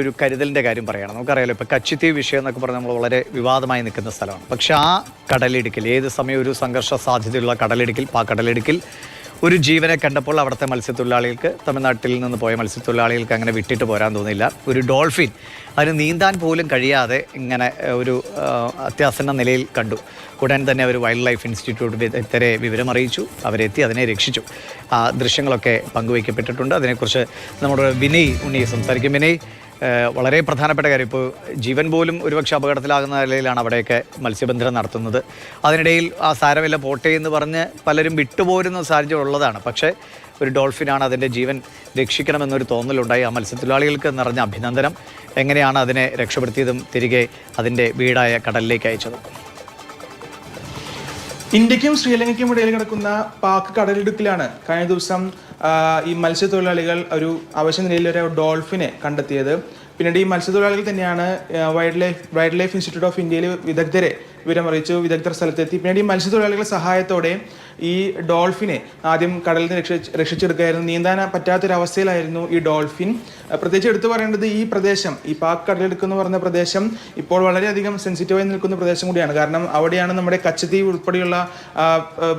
ഒരു കരുതലിൻ്റെ കാര്യം പറയുകയാണ്. നമുക്കറിയാലോ, ഇപ്പോൾ കച്ചിത്തീവ് വിഷയം എന്നൊക്കെ പറഞ്ഞാൽ നമ്മൾ വളരെ വിവാദമായി നിൽക്കുന്ന സ്ഥലമാണ്. പക്ഷേ ആ കടലിടുക്കിൽ ഏത് സമയം ഒരു സംഘർഷ സാധ്യതയുള്ള കടലിടുക്കിൽ ആ കടലിടുക്കിൽ ഒരു ജീവനെ കണ്ടപ്പോൾ അവിടുത്തെ മത്സ്യത്തൊഴിലാളികൾക്ക്, തമിഴ്നാട്ടിൽ നിന്ന് പോയ മത്സ്യത്തൊഴിലാളികൾക്ക് അങ്ങനെ വിട്ടിട്ട് പോരാൻ തോന്നിയില്ല. ഒരു ഡോൾഫിൻ അതിന് നീന്താൻ പോലും കഴിയാതെ ഇങ്ങനെ ഒരു അത്യാസന്ന നിലയിൽ കണ്ടു. ഉടൻ തന്നെ അവർ വൈൽഡ് ലൈഫ് ഇൻസ്റ്റിറ്റ്യൂട്ട് വിദഗ്ധരെ വിവരമറിയിച്ചു. അവരെത്തി അതിനെ രക്ഷിച്ചു. ആ ദൃശ്യങ്ങളൊക്കെ പങ്കുവയ്ക്കപ്പെട്ടിട്ടുണ്ട്. അതിനെക്കുറിച്ച് നമ്മുടെ വിനയ് ഉണ്ണി സംസാരിക്കും. വിനയ്, വളരെ പ്രധാനപ്പെട്ട കാര്യം, ഇപ്പോൾ ജീവൻ പോലും ഒരുപക്ഷെ അപകടത്തിലാകുന്ന നിലയിലാണ് അവിടെയൊക്കെ മത്സ്യബന്ധനം നടത്തുന്നത്. അതിനിടയിൽ ആ സാരമില്ല പോട്ടെ എന്ന് പറഞ്ഞ് പലരും വിട്ടുപോരുന്ന സാഹചര്യം ഉള്ളതാണ്. പക്ഷേ ഒരു ഡോൾഫിനാണ്, അതിൻ്റെ ജീവൻ രക്ഷിക്കണമെന്നൊരു തോന്നലുണ്ടായി. ആ മത്സ്യത്തൊഴിലാളികൾക്ക് നിറഞ്ഞ അഭിനന്ദനം. എങ്ങനെയാണ് അതിനെ രക്ഷപ്പെടുത്തിയതും തിരികെ അതിൻ്റെ വീടായ കടലിലേക്ക് അയച്ചതും? ഇന്ത്യക്കും ശ്രീലങ്കയ്ക്കും ഇടയിൽ കിടക്കുന്ന പാക് കടലിടുക്കിലാണ് കഴിഞ്ഞ ദിവസം ഈ മത്സ്യത്തൊഴിലാളികൾ ഒരു അവശ്യ നിലയിൽ ഒരു ഡോൾഫിനെ കണ്ടെത്തിയത്. പിന്നീട് ഈ മത്സ്യത്തൊഴിലാളികൾ തന്നെയാണ് വൈൽഡ് ലൈഫ് ഇൻസ്റ്റിറ്റ്യൂട്ട് ഓഫ് ഇന്ത്യയിൽ വിദഗ്ധരെ വിവരമറിയിച്ചു. വിദഗ്ധർ സ്ഥലത്തെത്തി. പിന്നീട് ഈ മത്സ്യത്തൊഴിലാളികളുടെ സഹായത്തോടെ ഈ ഡോൾഫിനെ ആദ്യം കടലിൽ നിന്ന് രക്ഷിച്ചെടുക്കുകയായിരുന്നു. നീന്താൻ പറ്റാത്തൊരവസ്ഥയിലായിരുന്നു ഈ ഡോൾഫിൻ. പ്രത്യേകിച്ച് എടുത്തു പറയേണ്ടത് ഈ പ്രദേശം, ഈ പാക് കടലിടുക്ക് എന്ന് പറയുന്ന പ്രദേശം ഇപ്പോൾ വളരെയധികം സെൻസിറ്റീവായി നിൽക്കുന്ന പ്രദേശം കൂടിയാണ്. കാരണം അവിടെയാണ് നമ്മുടെ കച്ചദ്വീപ് ഉൾപ്പെടെയുള്ള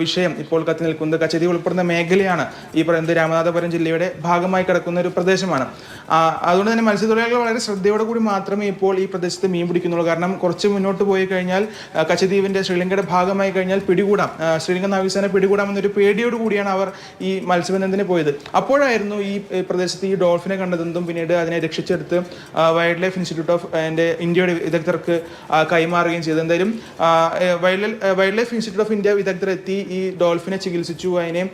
വിഷയം ഇപ്പോൾ കത്തി നിൽക്കുന്നത്. കച്ചദ്വീപ് ഉൾപ്പെടുന്ന മേഖലയാണ് ഈ പറയുന്നത് രാമനാഥപുരം ജില്ലയുടെ ഭാഗമായി കിടക്കുന്ന ഒരു പ്രദേശമാണ്. അതുകൊണ്ട് തന്നെ മത്സ്യത്തൊഴിലാളികൾ വളരെ ശ്രദ്ധയോടെ കൂടി മാത്രമേ ഇപ്പോൾ ഈ പ്രദേശത്ത് മീൻ പിടിക്കുന്നുള്ളൂ. കാരണം കുറച്ച് മുന്നോട്ട് പോയി കഴിഞ്ഞാൽ കച്ചദ്വീപിന്റെ ശ്രീലങ്കയുടെ ഭാഗമായി കഴിഞ്ഞാൽ പിടികൂടാം, ശ്രീലങ്കൻ നാവികസേന പിടികൂടാമെന്നൊരു പേടിയോട് കൂടിയാണ് അവർ ഈ മത്സ്യബന്ധനത്തിന് പോയത്. അപ്പോഴായിരുന്നു ഈ പ്രദേശത്ത് ഈ ഡോൾഫിനെ കണ്ടതെന്നും പിന്നീട് അതിനെ രക്ഷിച്ചെടുത്ത് വൈൽഡ് ലൈഫ് ഇൻസ്റ്റിറ്റ്യൂട്ട് ഓഫ് ഇന്ത്യയുടെ വിദഗ്ധർക്ക് കൈമാറുകയും ചെയ്തത്. എന്തായാലും wild life institute of India വിദഗ്ധർ എത്തി ഈ ഡോൾഫിനെ ചികിത്സിച്ചു. അതിനെ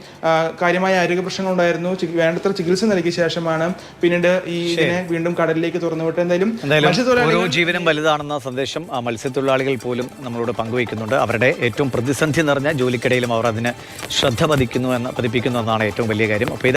കാര്യമായ ആരോഗ്യ പ്രശ്നങ്ങളുണ്ടായിരുന്നു. വേണ്ടത്ര ചികിത്സ നൽകിയ ശേഷമാണ് പിന്നീട് ഈ ഇതിനെ വീണ്ടും കടലിലേക്ക് തുറന്നുവിട്ടത്. എന്തായാലും ഓരോ ജീവനും വലുതാണെന്ന സന്ദേശം മത്സ്യത്തൊഴിലാളികൾ പോലും നമ്മളോട് പങ്കുവയ്ക്കുന്നുണ്ട്. അവരുടെ ഏറ്റവും പ്രതിസന്ധി നിറഞ്ഞ ജോലിക്കിടയിലും അവർ അതിന് ശ്രദ്ധ പതിപ്പിക്കുന്നു എന്നാണ് ഏറ്റവും വലിയ കാര്യം. അപ്പോൾ